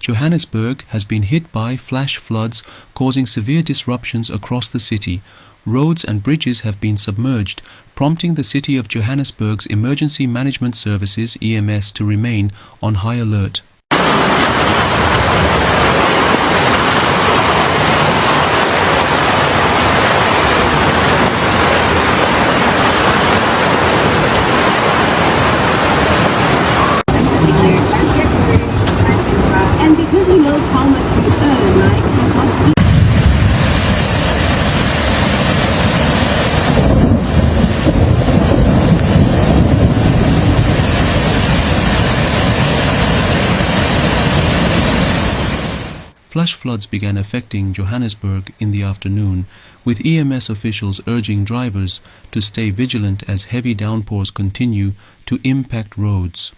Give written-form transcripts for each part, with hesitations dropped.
Johannesburg has been hit by flash floods causing severe disruptions across the city. Roads and bridges have been submerged, prompting the City of Johannesburg's Emergency Management Services (EMS) to remain on high alert. And because he knows how much you earn, right? He wants Flash floods began affecting Johannesburg in the afternoon, with EMS officials urging drivers to stay vigilant as heavy downpours continue to impact roads.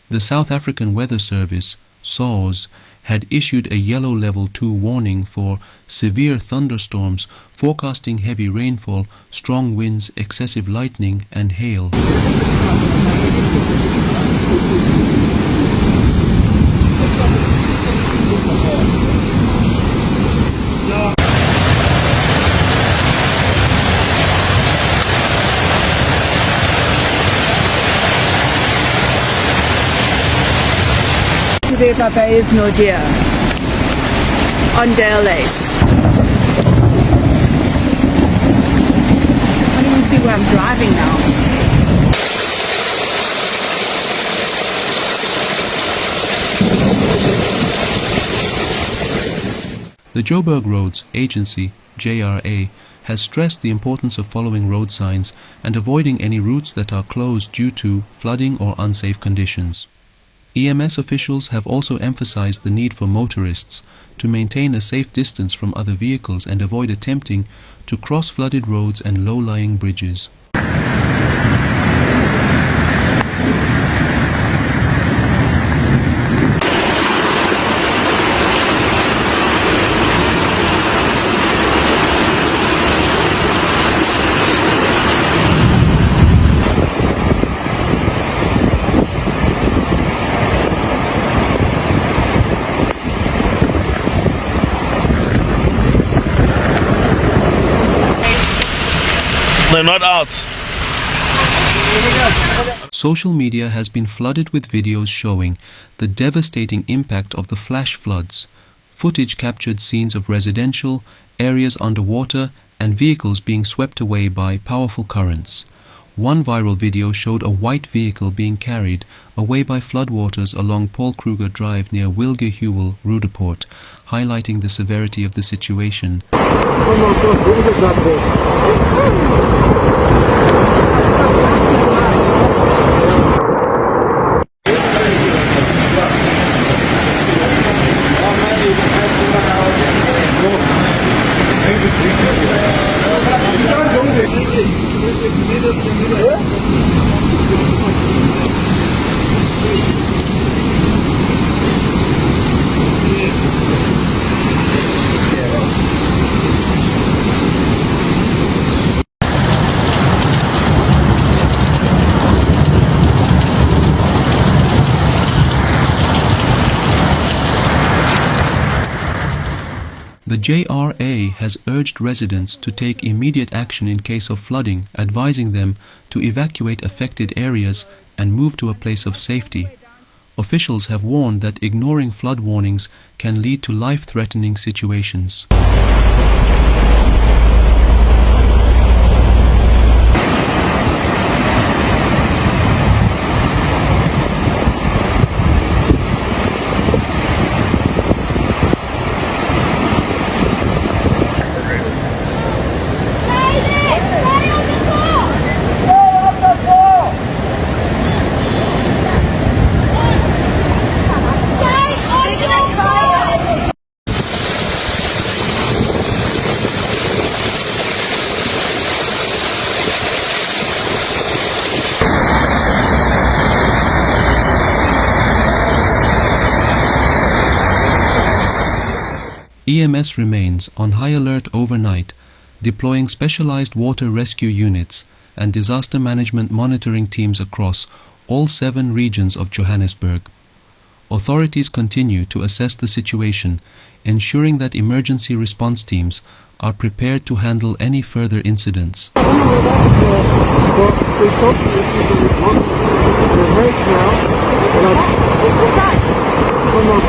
The South African Weather Service, SAWS, had issued a yellow level 2 warning for severe thunderstorms, forecasting heavy rainfall, strong winds, excessive lightning, and hail. Today Papa is no dear on their lace. I don't even see where I'm driving now. The Joburg Roads Agency, JRA, has stressed the importance of following road signs and avoiding any routes that are closed due to flooding or unsafe conditions. EMS officials have also emphasized the need for motorists to maintain a safe distance from other vehicles and avoid attempting to cross flooded roads and low-lying bridges. They're not out. Social media has been flooded with videos showing the devastating impact of the flash floods. Footage captured scenes of residential areas underwater and vehicles being swept away by powerful currents. One viral video showed a white vehicle being carried away by floodwaters along Paul Kruger Drive near Wilgehuwel, Rudeport, highlighting the severity of the situation. The JRA has urged residents to take immediate action in case of flooding, advising them to evacuate affected areas and move to a place of safety. Officials have warned that ignoring flood warnings can lead to life-threatening situations. EMS remains on high alert overnight, deploying specialized water rescue units and disaster management monitoring teams across all 7 regions of Johannesburg. authorities continue to assess the situation, ensuring that emergency response teams are prepared to handle any further incidents. Come on,